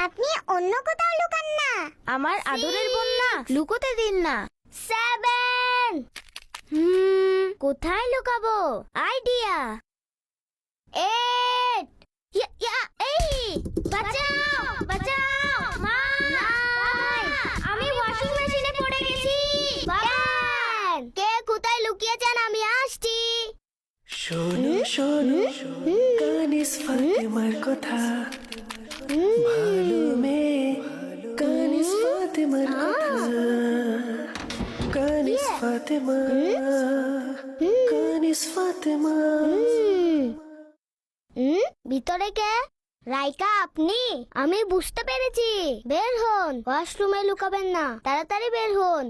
আপনি অন্য কোথাও লুকান না। আমার আদরের বন্যা, লুকোতে দিন না। 7 কোথায় লুকাবো? আইডিয়া। 8 এই বাঁচাও, বাঁচাও, মা! আমি ওয়াশিং মেশিনে পড়ে গেছি। কে কোথায় লুকিয়েছেন? আমি আসছি। শোনো শোনো কানিস ফাতেমার কথা, ভালো মেয়ে কানিস ফাতেমার কথা, কানিস ফাতেমা, কানিস ফাতেমা। ভিতরে কে? রাইকা আপনি? আমি বুঝতে পেরেছি। বের হন, ওয়াশরুমে লুকাবেন না, তাড়াতাড়ি বের হন।